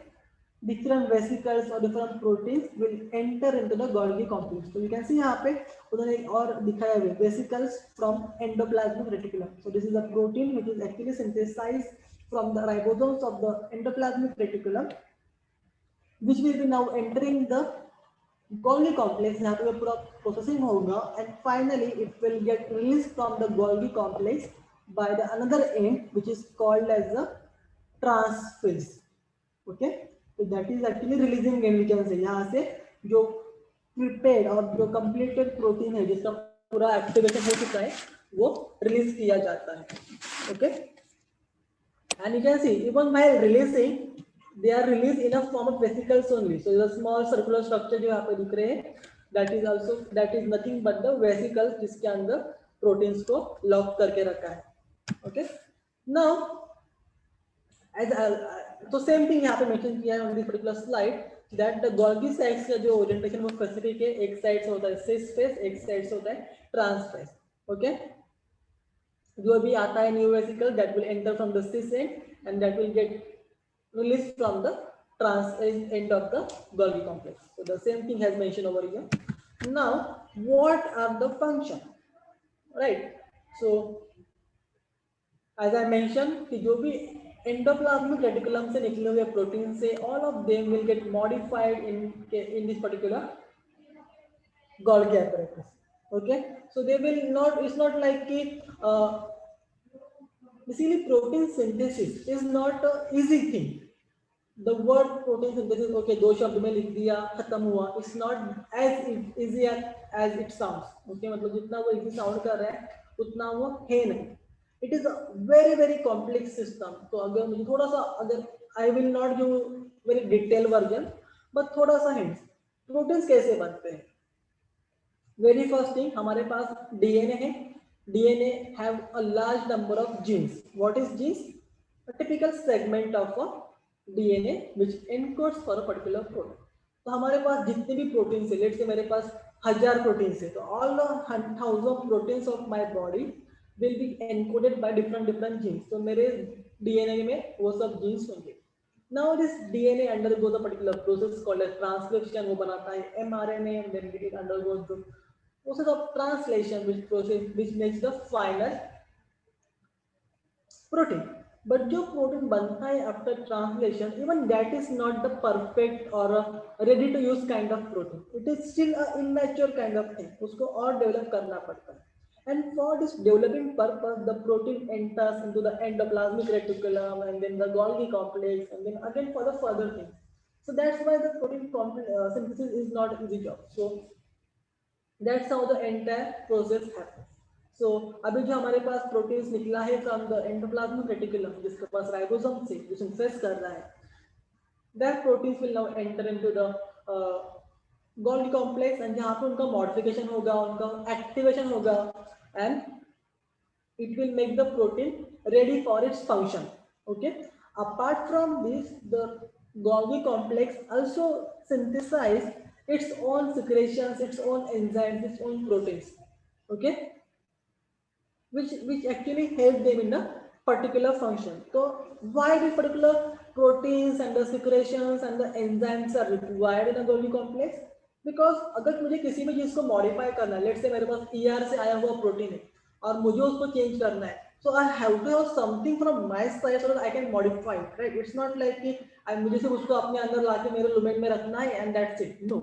different vesicles or different proteins will enter into the Golgi complex. So you can see यहाँ पे उन्होंने और दिखाया हुआ vesicles from endoplasmic reticulum. So this is a protein which is actually synthesized from the ribosomes of the endoplasmic reticulum, which will be now entering the Golgi complex. यहाँ पे पूरा processing होगा, and finally it will get released from the Golgi complex by the another end, which is called as the transphase. Okay, so that is actually releasing end, we can say. यहाँ से जो prepared और जो completed protein है जिसका पूरा activation हो चुका है वो release किया जाता है. Okay, and you can see even while releasing, they are released in a form of vesicles only. So the small circular structure जो यहाँ पे दिख रहे हैं, that is nothing but the vesicles जिसके अंदर proteins को lock करके रखा है. Okay, now as तो same thing यहाँ पे mention किया है on this particular slide, that the Golgi sacs का जो orientation वो specific है, एक side से होता है cis face, एक side से होता है trans face. Okay, जो भी आता है new vesicle that will enter from the cis end and that will get released from the trans end of the Golgi complex. So the same thing has mentioned over here. Now, what are the function? Right. So, as I mentioned, कि जो भी endoplasmic reticulum से निकले हुए protein से, all of them will get modified in this particular Golgi apparatus. Okay. So they will not. It's not like कि basically protein synthesis is not a easy thing. The word protein synthesis, okay, दो शब्द में लिख दिया खत्म हुआ. It's not as easy as it sounds. Okay, मतलब जितना वो easy sound कर रहा है उतना वो है नहीं. It is a very complex system. तो अगर मुझे थोड़ा सा, अगर I will not give very detailed version, but थोड़ा सा hints. Proteins कैसे बनते हैं? Very first thing, हमारे पास DNA है. DNA have a large number of genes. What is genes? A typical segment of a DNA which encodes for a particular protein. तो हमारे पास जितने भी प्रोटीन है, लेट्स से मेरे पास 1000 प्रोटीन है, तो all the 1000 proteins of my body will be encoded by different genes. तो मेरे DNA में वो सब genes होंगे. Now this DNA undergoes a particular process called as transcription. वो बनाता है mRNA, and then it undergoes the process of translation, which makes the final protein. But जो प्रोटीन बनता है after translation, even that is not the perfect or a ready to use kind of protein. It is still a immature kind of thing. उसको और develop करना पड़ता है. And for this developing purpose, the protein enters into the endoplasmic reticulum and then the Golgi complex, and then again for the further things. So that's why the protein synthesis is not easy job. So that's how the entire process happens. So अभी जो हमारे पास proteins निकला है from the endoplasmic reticulum, जिसके पास ribosome से जो synthesise कर रहा है, that proteins will now enter into the Golgi complex, and जहाँ पे उनका मॉडिफिकेशन होगा, उनका एक्टिवेशन होगा, and it will make the protein ready for its function. Okay. Apart from this, the Golgi complex also synthesize its own secretions, its own enzymes, its own proteins. Okay. Which actually help them in a particular function. So why these particular proteins and the secretions and the enzymes are required in a Golgi complex? Because अगर मुझे किसी भी चीज को modify करना है, let's say मेरे पास ER से आया हुआ प्रोटीन है और मुझे उसको चेंज करना है, so I have to have something from my side so that I can modify it, right? It's not like कि मुझे सिर्फ उसको अपने अंदर लाके मेरे लुमेन में रखना है and that's it. No.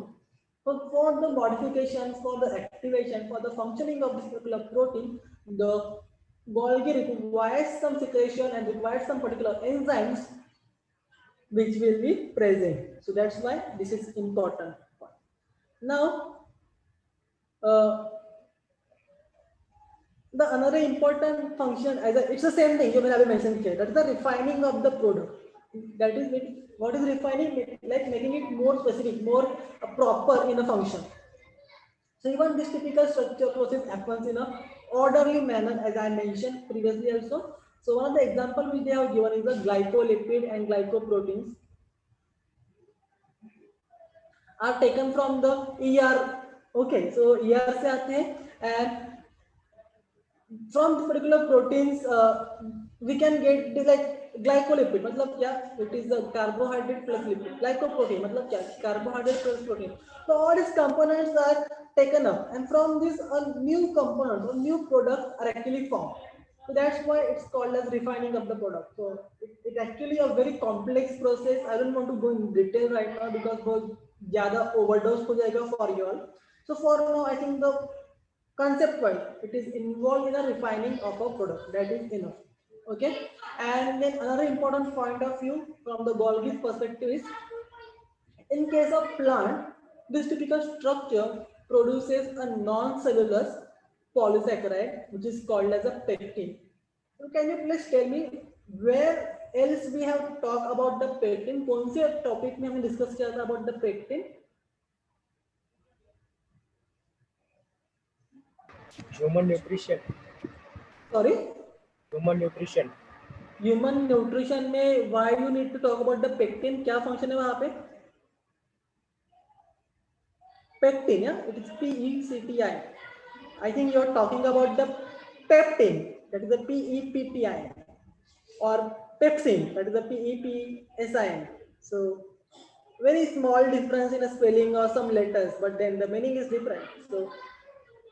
So for the modifications, for the activation, for the functioning of this particular protein, the Golgi requires some secretion and requires some particular enzymes which will be present. So that's why this is important. Now, the another important function, it's the same thing you have mentioned here, that is the refining of the product. That is what is refining, like making it more specific, more proper in a function. So even this typical structure process happens in a orderly manner, as I mentioned previously also. So one of the examples which they have given is the glycolipid and glycoproteins are taken from the ER. Okay, so ER से आते हैं, and from the particular proteins we can get the like glycolipid, मतलब क्या? It is a carbohydrate plus lipid. Glycoprotein मतलब क्या? Carbohydrate plus protein. So all these components are taken up, and from this a new component or new products are actually formed. So that's why it's called as refining of the product. So it's actually a very complex process. I don't want to go in detail right now because बहुत ज़्यादा overdose हो जाएगा for you all. So for now, I think the concept wise, it is involved in a refining of a product. That is enough. Okay. And then another important point of view from the Golgi's perspective is, in case of plant, this typical structure produces a non-cellulose polysaccharide which is called as a pectin. So can you please tell me where else we have talked about the pectin? कौन से topic में हमने discuss किया था about the pectin? Human nutrition. Sorry? Human nutrition. Human nutrition में why you need to talk about the pectin? क्या function है वहाँ पे? Pectin, yeah? It is PECTI. I think you are talking about the peptin, that is the PEPTI, or pepsin, that is the PEPSIN. So very small difference in a spelling or some letters, but then the meaning is different. So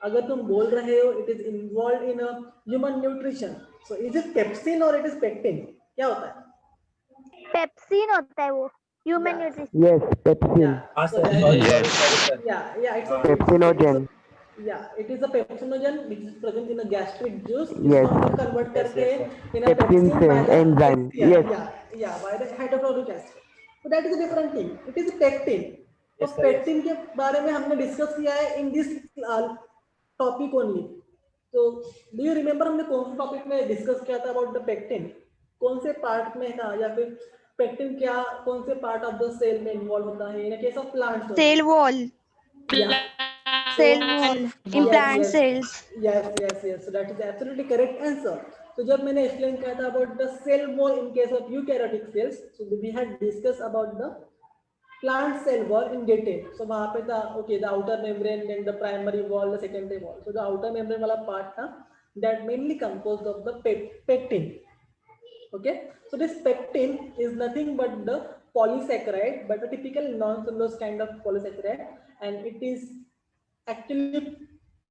अगर तुम बोल रहे हो it is involved in a human nutrition, so is it pepsin or it is pectin? क्या होता है? Pepsin होता है वो, human Yeah. Nutrition. Yes, pepsin. Yeah. हाँ So sir, that sorry, is, sorry, Yes. sorry, sir. yeah, it's a Pepsinogen. yeah, it is a pepsinogen which is present in a gastric juice. Yes. इसको हम convert करके yes, in a Pepsin pepsin by the enzyme. HCl. Yes. Yeah, by the hydrochloric acid. So that is a different thing. It is a pectin. तो Yes, sir, pectin के बारे में हमने discuss किया है इन दिस टॉपिक ओनली। तो do you remember हमने कौन से टॉपिक में डिस्कस किया था अबाउट द पेक्टिन, कौन से पार्ट में था, या फिर पेक्टिन क्या कौन से पार्ट ऑफ द सेल में इन्वॉल्व होता है in case of plants? Cell wall, cell So, wall in plant cells. yes. So that is absolutely correct answer. So जब मैंने explain किया था about the cell wall in case of eukaryotic cells, so we had discussed about the plant cell wall in detail. So वहाँ पे था okay the outer membrane, then the primary wall, the secondary wall. So the outer membrane वाला part था that mainly composed of the pectin. Okay, so this pectin is nothing but the polysaccharide, but a typical non-cellulose kind of polysaccharide, and it is actually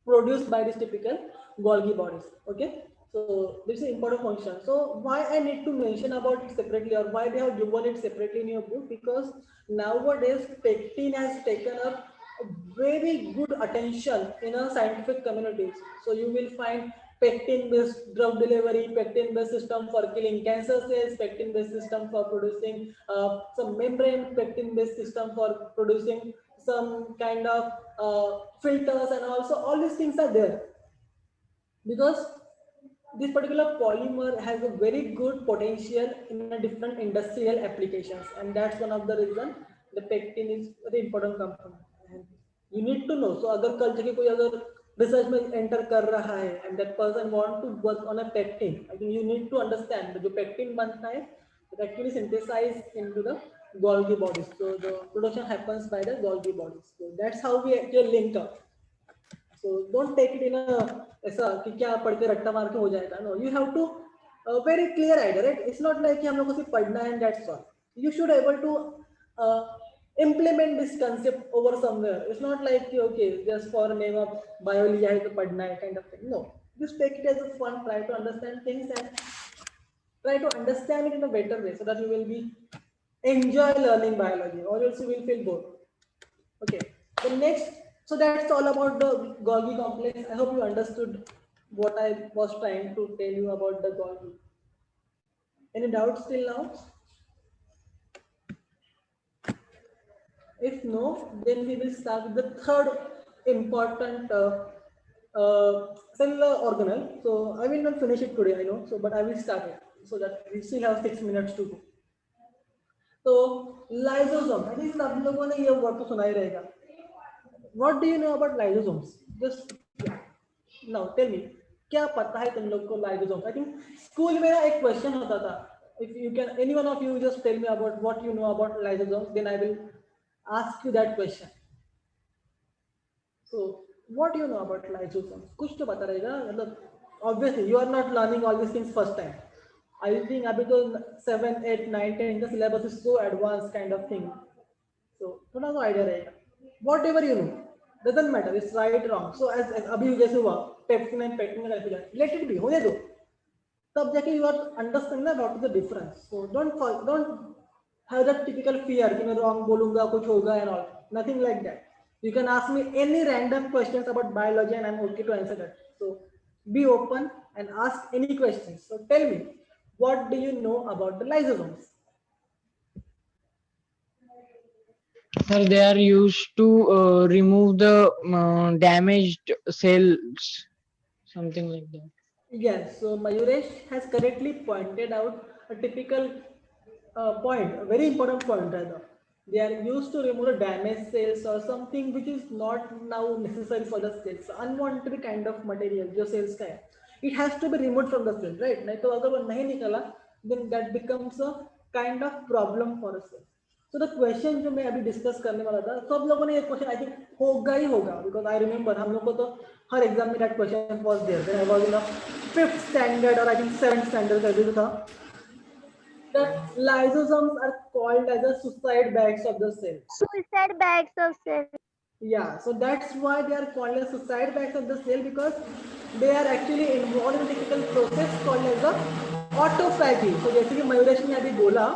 produced by this typical Golgi bodies. Okay, so this is an important function. So why I need to mention about it separately, or why they have given it separately in your book, because nowadays pectin has taken up very good attention in our scientific communities. So you will find pectin-based drug delivery, pectin-based system for killing cancer cells, pectin-based system for producing some membrane, pectin-based system for producing some kind of filters, and also all these things are there because this particular polymer has a very good potential in a different industrial applications, and that's one of the reason the pectin is very important component. And you need to know. So अगर कल जगह कोई अगर research में enter कर रहा है and that person want to work on a pectin, I think you need to understand that जो pectin बनता है it actually synthesized into the Golgi bodies. So the production happens by the Golgi bodies. So that's how we actually link up. So don't take it in a ऐसा कि क्या पढ़ के रट्टा मार के हो जाएगा. No, you have to very clear idea, right? It's not like कि हम लोग को सिर्फ पढ़ना है and that's all. You should able to implement this concept over somewhere. It's not like okay just for name of biology है तो पढ़ना है kind of thing. No, just take it as a fun. Try to understand things and try to understand it in a better way so that you will be enjoy learning biology, or else you will feel bored. Okay, the next. So that's all about the Golgi complex. I hope you understood what I was trying to tell you about the Golgi. Any doubts till now? If no, then we will start with the third important cellular organelle. So I will not finish it today, I know. So, but I will start it so that we still have 6 minutes to go. So lysosome. I think आप लोगों ने ये word तो सुना ही रहेगा. What do you know about lysosomes? Just now tell me. क्या पता है तुम लोग को lysosomes? I think school में एक question होता था. If you can, any one of you just tell me about what you know about lysosomes, then I will ask you that question. So what do you know about lysosomes? कुछ तो पता रहेगा. मतलब obviously you are not learning all these things first time. I think अभी तो 7, 8, 9, 10 का syllabus is so advanced kind of thing. So थोड़ा सा idea रहेगा. Whatever you know, doesn't matter, it's right wrong. So as अभी जैसे हुआ pepsin and pectin का confusion, let it be, होने दो. तब जाके you are understanding that what is the difference. So don't have that typical fear कि मैं wrong बोलूँगा कुछ होगा and all. Nothing like that. You can ask me any random questions about biology and I'm okay to answer that. So be open and ask any questions. So tell me, what do you know about the lysosomes? Sir, they are used to remove the damaged cells, something like that. Yes, so Mayuresh has correctly pointed out a typical point, a very important point rather. They are used to remove the damaged cells or something which is not now necessary for the cells, unwanted kind of material जो cells का है. It has to be removed from the cell, right? नहीं तो अगर वो नहीं निकला, then that becomes a kind of problem for a cell. So the question जो मैं अभी डिस्कस करने वाला था, सब लोगों ने ये क्वेश्चन आई थिंक होगा ही होगा, because I remember हम लोग को तो हर एग्जाम में that question was there when I was in a 5th standard or I think 7th standard का भी था. The lysosomes are called as the suicide bags of the cell. Suicide bags of cells. Yeah, so that's why they are called as suicide bags of the cell, because they are actually involved in a typical process called as the autophagy. So जैसे कि मयूरेश ने अभी बोला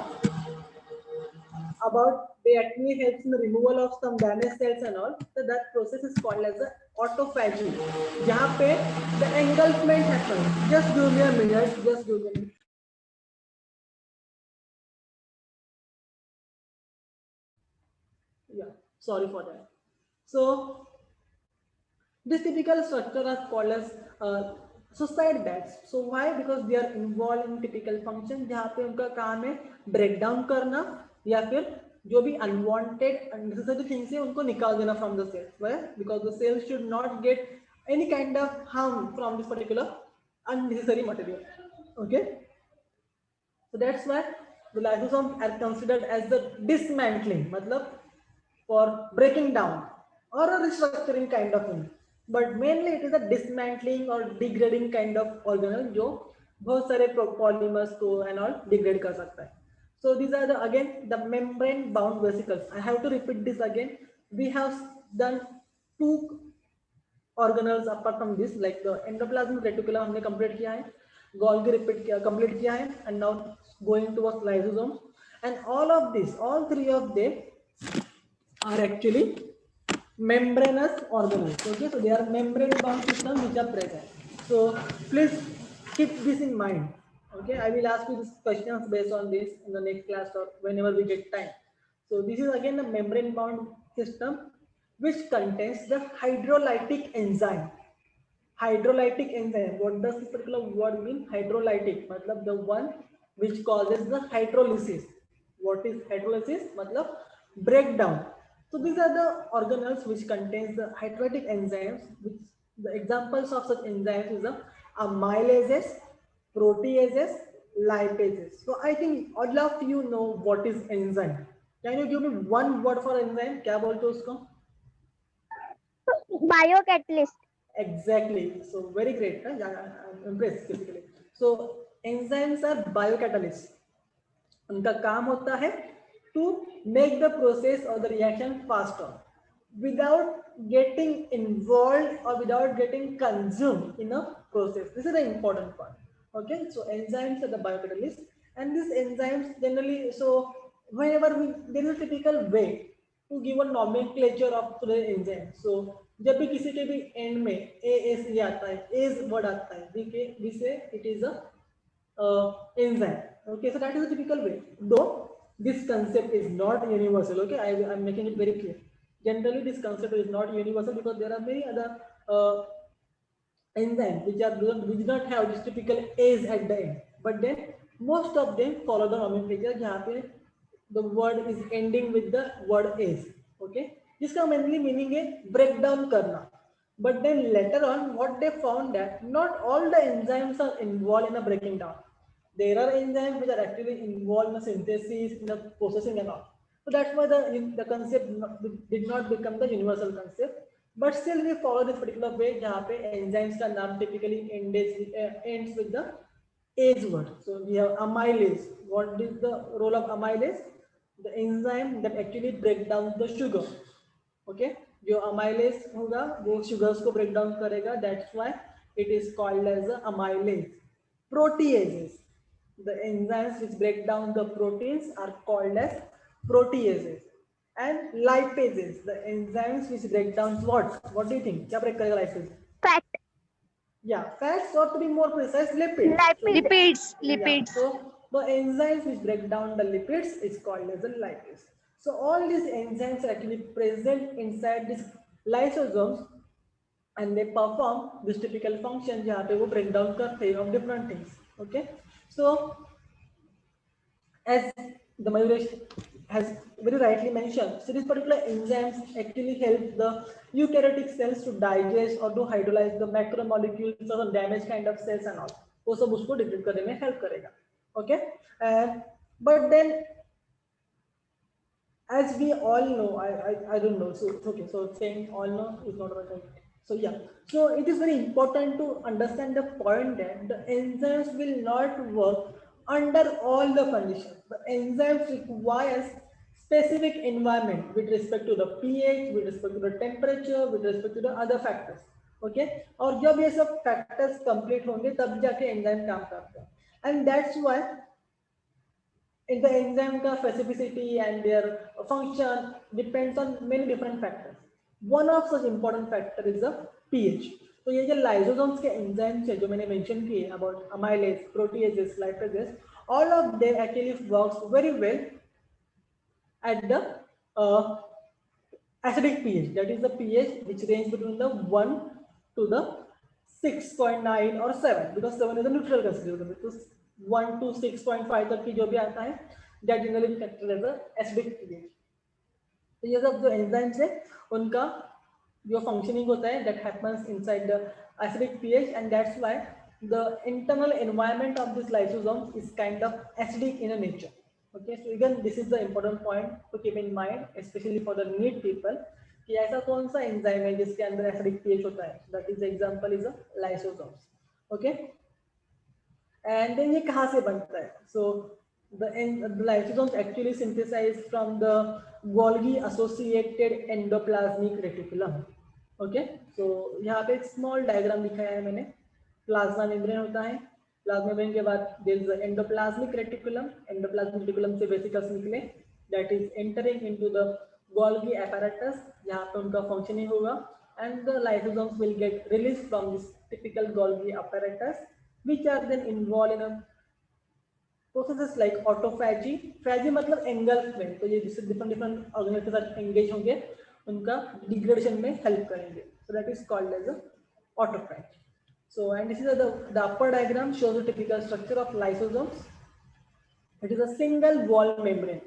about they actually helps in the removal of some damaged cells and all, so that process is called as the autophagy. जहाँ पे the engulfment happens. Just give me a minute. Just give me a minute. Yeah, sorry for that. So this typical structure is called as suicide bags. So why? Because they are involved in typical function जहाँ पे उनका काम है break down करना या फिर जो भी unwanted unnecessary things है उनको निकाल देना from the cells. Why? Because the cells should not get any kind of harm from this particular unnecessary material. Okay. So that's why the lysosomes are considered as the dismantling, मतलब for breaking down or a restructuring kind of thing. But mainly it is a dismantling or degrading kind of organelle जो बहुत सारे polymers को and all degrade कर सकता है. So these are the again the membrane bound vesicles. I have to repeat this again. We have done two organelles apart from this, like the endoplasmic reticulum हमने complete किया है, Golgi complete किया है, and now going towards lysosomes, and all of this, all three of them are actually membranous organelles. Okay, so they are membrane bound systems which are present. So please keep this in mind. Okay, I will ask you these questions based on this in the next class or whenever we get time. So this is again a membrane bound system which contains the hydrolytic enzyme. Hydrolytic enzyme, what does this particular word mean? Hydrolytic मतलब the one which causes the hydrolysis. What is hydrolysis? मतलब breakdown. So these are the organelles which contains the hydrolytic enzymes, which the examples of such enzymes is the amylases, proteases, lipases. So I think all of you know what is enzyme. Can you give me one word for enzyme? क्या बोलते हो उसको? Biocatalyst. Exactly. So very great. Huh? I'm impressed basically. So enzymes are biocatalysts. उनका काम होता है to make the process or the reaction faster without getting involved or without getting consumed in a process. This is the important part. Okay. So enzymes are the biocatalysts, and these enzymes generally, so whenever there is a typical way to give a nomenclature of the enzyme. So जब भी किसी के भी and में AS ये आता है, AS word आता है, we say it is a enzyme. Okay, so that is a typical way. Though this concept is not universal. Okay, I am making it very clear. Generally, this concept is not universal because there are many other enzymes which do not have this typical AS at the end. But then most of them follow the nomenclature जहाँ पे the word is ending with the word AS. Okay, जिसका mainly meaning है break down करना. But then later on, what they found that not all the enzymes are involved in a breaking down. There are enzymes which are actually involved in the synthesis, in the processing and all. So that's why the concept did not become the universal concept. But still we follow this particular way जहाँ पे enzymes का नाम typically ends with the AS word. So we have amylase. What is the role of amylase? The enzyme that actually break down the sugar. Okay, जो amylase होगा वो sugars को break down करेगा. That's why it is called as a amylase. Proteases, the enzymes which break down the proteins are called as proteases. And lipases, the enzymes which break down what? What do you think? क्या break करेगा lipase? Fat. Yeah, fats, or to be more precise, lipids. Lipids. Lipids. Yeah, so the enzymes which break down the lipids is called as a lipase. So all these enzymes are actually present inside these lysosomes, and they perform this typical function जहाँ पे वो break down करते हैं of different things. Okay, so as the Mayuresh has very rightly mentioned, so these particular enzymes actually help the eukaryotic cells to digest or to hydrolyze the macromolecules or the damaged kind of cells and all. वो सब उसको degrade करने में help करेगा. Okay, and but then as we all know, I don't know. So okay, so saying all know is not right. So yeah, so it is very important to understand the point that the enzymes will not work under all the conditions. The enzymes requires specific environment with respect to the pH, with respect to the temperature, with respect to the other factors. Okay, और जब ये सब factors complete होंगे तब जाके enzyme काम करता है. And that's why in the enzyme का specificity and their function depends on many different factors. One of such important factor is the pH. तो ये जो lysosomes के enzymes है जो मैंने mention किए about amylase, proteases, lipases, all of them actually works very well at the acidic pH. That is the pH which range between the 1 to the 6.9 or 7, because 7 is a neutral considered. So 1 to 6.5 तक की जो भी आता है that generally we consider as a acidic pH. तो ये सब जो enzymes है उनका जो functioning होता है that happens inside the acidic pH, and that's why the internal environment of this lysosome is kind of acidic in a nature. Okay, so again this is the important point to keep in mind, especially for the NEET people, कि ऐसा कौन सा enzyme है जिसके अंदर acidic pH होता है. That is example is lysosomes. Okay, and then ये कहाँ से बनता है? सो the lysosomes actually synthesize from the Golgi associated endoplasmic reticulum. Okay, so यहाँ पे एक स्मॉल डायग्राम दिखाया है मैंने. प्लाज्मा मेम्ब्रेन होता है, प्लाज्मा मेम्ब्रेन के बाद there is endoplasmic reticulum. Endoplasmic reticulum से वेसिकल्स निकले, that is entering into the Golgi apparatus. यहाँ पे उनका फंक्शनिंग होगा, and the lysosomes will get released from this typical Golgi apparatus, which are then involved in a processes like autophagy. Phagy मतलब engulfment, तो ये different organelle के साथ engage होंगे, उनका डिग्रेडेशन में हेल्प करेंगे. So that is called as a autophagy. So and this is the upper diagram shows the typical structure of lysosomes. It is a single wall membrane.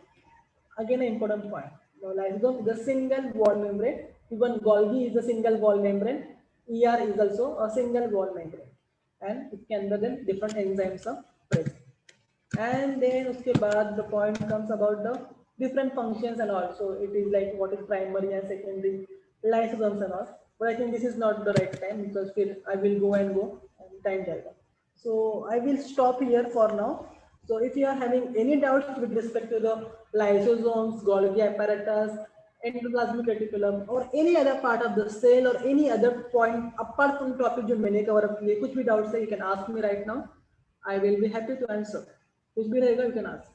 Again, an important point. Now, lysosome is a single wall membrane. Even Golgi is a single wall membrane. ER is also a single wall membrane, and it can be then different enzymes are present. And then उसके बाद the point comes about the different functions and all. So it is like what is primary and secondary lysosomes and all. But I think this is not the right time because I will go and time जाएगा. So I will stop here for now. So if you are having any doubts with respect to the lysosomes, Golgi apparatus, endoplasmic reticulum, or any other part of the cell or any other point apart from topic जो मैंने cover up किए, कुछ भी doubts है, you can ask me right now. I will be happy to answer. कुछ भी रहेगा you can ask.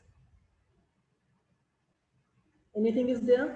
Anything is there?